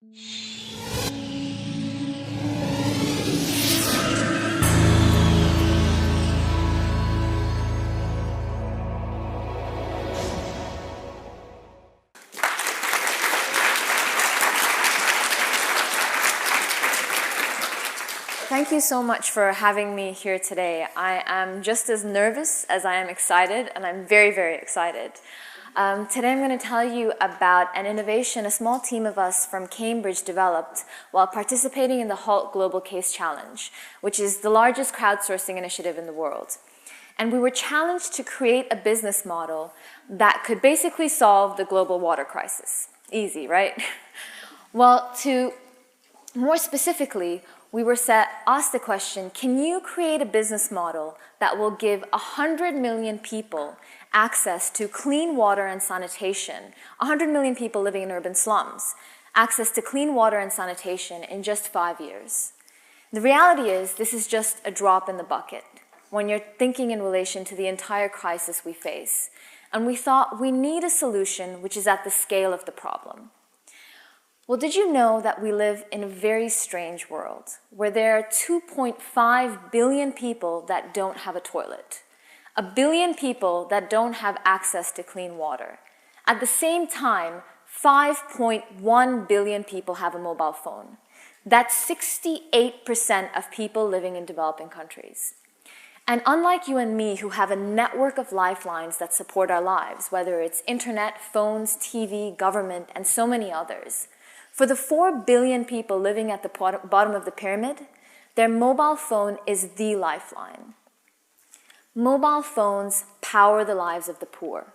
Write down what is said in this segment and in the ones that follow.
Thank you so much for having me here today. I am just as nervous as I am excited, and I'm very, very excited. Today I'm going to tell you about an innovation a small team of us from Cambridge developed while participating in the HALT Global Case Challenge, which is the largest crowdsourcing initiative in the world. And we were challenged to create a business model that could basically solve the global water crisis. Easy, right? Well, more specifically, we were asked the question, can you create a business model that will give 100 million people access to clean water and sanitation, 100 million people living in urban slums, access to clean water and sanitation in just 5 years? The reality is this is just a drop in the bucket when you're thinking in relation to the entire crisis we face. And we thought we need a solution which is at the scale of the problem. Well, did you know that we live in a very strange world where there are 2.5 billion people that don't have a toilet, 1 billion people that don't have access to clean water. At the same time, 5.1 billion people have a mobile phone. That's 68% of people living in developing countries. And unlike you and me, who have a network of lifelines that support our lives, whether it's internet, phones, TV, government, and so many others, for the 4 billion people living at the bottom of the pyramid, their mobile phone is the lifeline. Mobile phones power the lives of the poor.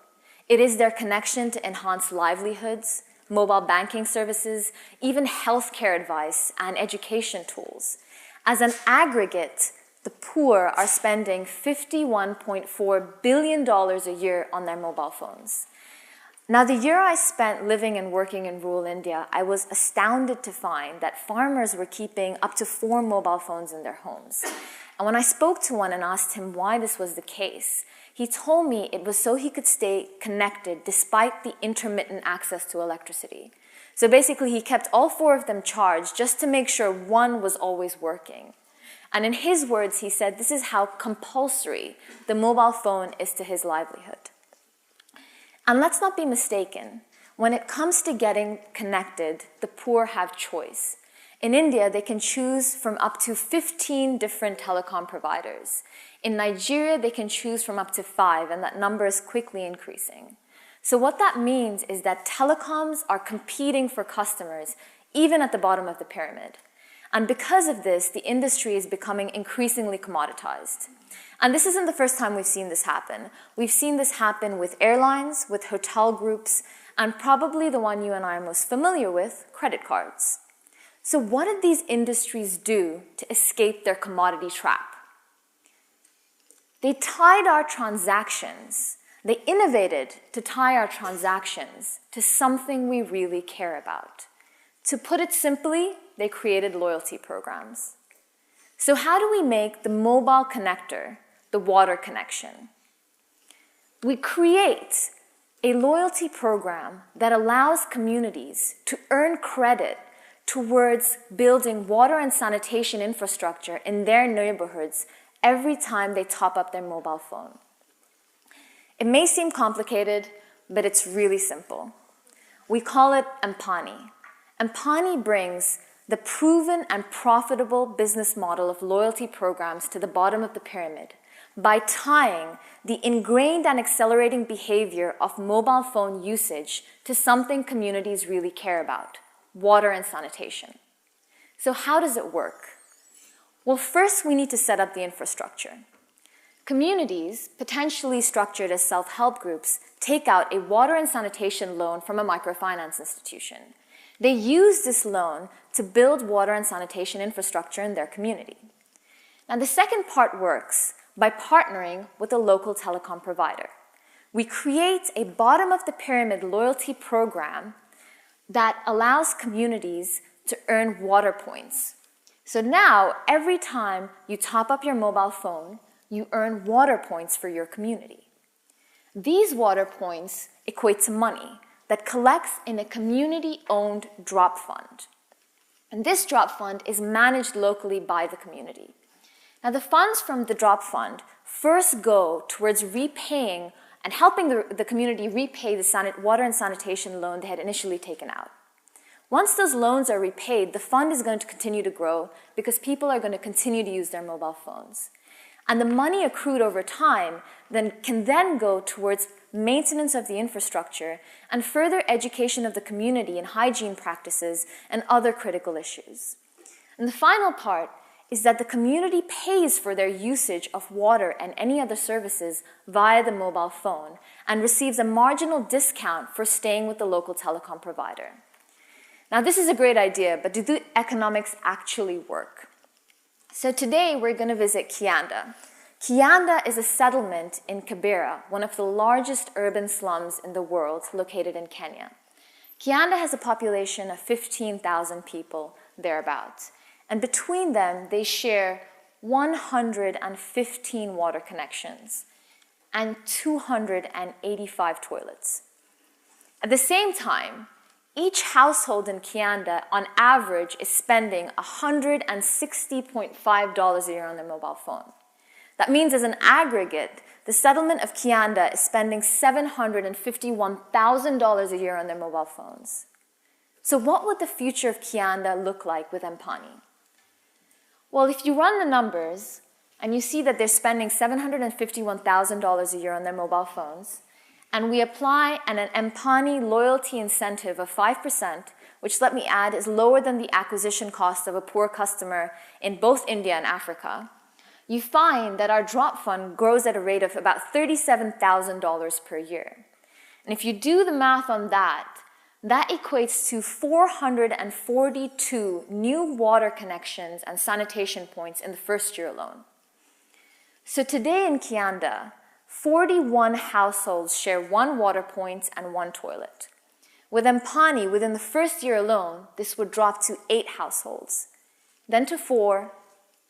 It is their connection to enhance livelihoods, mobile banking services, even healthcare advice and education tools. As an aggregate, the poor are spending $51.4 billion a year on their mobile phones. Now, the year I spent living and working in rural India, I was astounded to find that farmers were keeping up to 4 mobile phones in their homes. And when I spoke to one and asked him why this was the case, he told me it was so he could stay connected despite the intermittent access to electricity. So basically, he kept all 4 of them charged just to make sure one was always working. And in his words, he said this is how compulsory the mobile phone is to his livelihood. And let's not be mistaken. When it comes to getting connected, the poor have choice. In India, they can choose from up to 15 different telecom providers. In Nigeria, they can choose from up to 5, and that number is quickly increasing. So what that means is that telecoms are competing for customers, even at the bottom of the pyramid. And because of this, the industry is becoming increasingly commoditized. And this isn't the first time we've seen this happen. We've seen this happen with airlines, with hotel groups, and probably the one you and I are most familiar with, credit cards. So what did these industries do to escape their commodity trap? They tied our transactions. They innovated to tie our transactions to something we really care about. To put it simply, they created loyalty programs. So how do we make the mobile connector the water connection? We create a loyalty program that allows communities to earn credit towards building water and sanitation infrastructure in their neighborhoods every time they top up their mobile phone. It may seem complicated, but it's really simple. We call it Paani. Paani brings the proven and profitable business model of loyalty programs to the bottom of the pyramid by tying the ingrained and accelerating behavior of mobile phone usage to something communities really care about: water and sanitation. So how does it work? Well, first we need to set up the infrastructure. Communities, potentially structured as self-help groups, take out a water and sanitation loan from a microfinance institution. They use this loan to build water and sanitation infrastructure in their community. Now, the second part works by partnering with a local telecom provider. We create a bottom-of-the-pyramid loyalty program that allows communities to earn water points. So now, every time you top up your mobile phone, you earn water points for your community. These water points equate to money that collects in a community-owned drop fund. And this drop fund is managed locally by the community. Now, the funds from the drop fund first go towards repaying and helping the community repay the water and sanitation loan they had initially taken out. Once those loans are repaid, the fund is going to continue to grow because people are going to continue to use their mobile phones. And the money accrued over time can then go towards maintenance of the infrastructure and further education of the community in hygiene practices and other critical issues. And the final part is that the community pays for their usage of water and any other services via the mobile phone and receives a marginal discount for staying with the local telecom provider. Now, this is a great idea, but do the economics actually work? So today, we're going to visit Kianda. Kianda is a settlement in Kibera, one of the largest urban slums in the world, located in Kenya. Kianda has a population of 15,000 people, thereabouts. And between them, they share 115 water connections and 285 toilets. At the same time, each household in Kianda, on average, is spending $160.5 a year on their mobile phone. That means, as an aggregate, the settlement of Kianda is spending $751,000 a year on their mobile phones. So what would the future of Kianda look like with Paani? Well, if you run the numbers, and you see that they're spending $751,000 a year on their mobile phones, and we apply an Paani loyalty incentive of 5%, which, let me add, is lower than the acquisition cost of a poor customer in both India and Africa, you find that our drop fund grows at a rate of about $37,000 per year. And if you do the math on that, that equates to 442 new water connections and sanitation points in the first year alone. So today in Kianda, 41 households share 1 water point and 1 toilet. With Paani, within the first year alone, this would drop to 8 households, then to 4,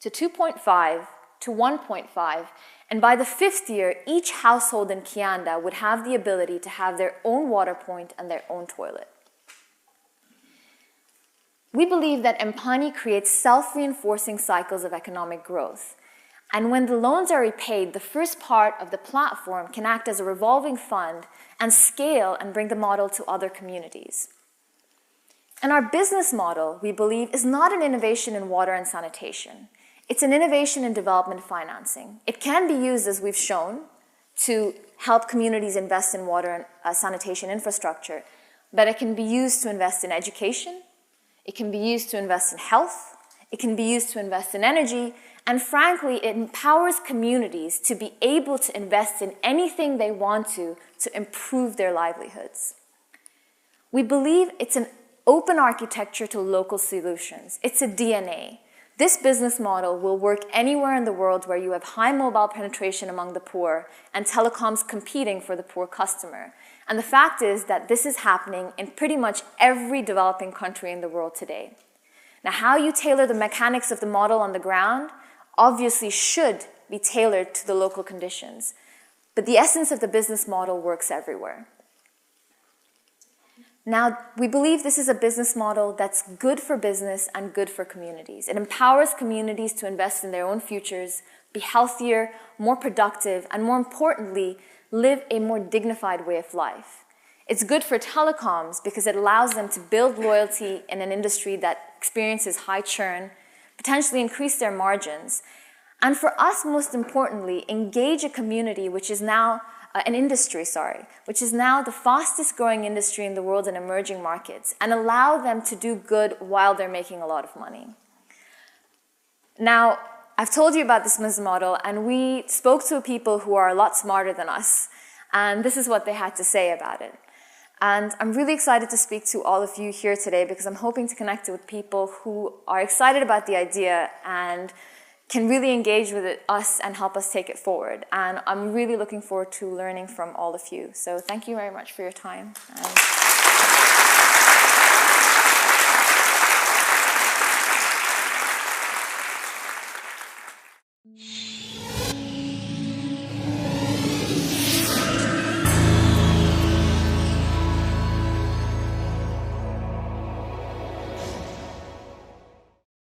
to 2.5, to 1.5, and by the 5th year, each household in Kianda would have the ability to have their own water point and their own toilet. We believe that Paani creates self-reinforcing cycles of economic growth. And when the loans are repaid, the first part of the platform can act as a revolving fund and scale and bring the model to other communities. And our business model, we believe, is not an innovation in water and sanitation. It's an innovation in development financing. It can be used, as we've shown, to help communities invest in water and sanitation infrastructure, but it can be used to invest in education, it can be used to invest in health, it can be used to invest in energy, and frankly, it empowers communities to be able to invest in anything they want to improve their livelihoods. We believe it's an open architecture to local solutions. It's a DNA. This business model will work anywhere in the world where you have high mobile penetration among the poor and telecoms competing for the poor customer. And the fact is that this is happening in pretty much every developing country in the world today. Now, how you tailor the mechanics of the model on the ground obviously should be tailored to the local conditions, but the essence of the business model works everywhere. Now, we believe this is a business model that's good for business and good for communities. It empowers communities to invest in their own futures, be healthier, more productive, and more importantly, live a more dignified way of life. It's good for telecoms because it allows them to build loyalty in an industry that experiences high churn, potentially increase their margins, and for us, most importantly, engage a community which is now which is now the fastest growing industry in the world in emerging markets, and allow them to do good while they're making a lot of money. Now, I've told you about this business model, and we spoke to people who are a lot smarter than us, and this is what they had to say about it. And I'm really excited to speak to all of you here today because I'm hoping to connect with people who are excited about the idea and can really engage with us and help us take it forward. And I'm really looking forward to learning from all of you. So thank you very much for your time.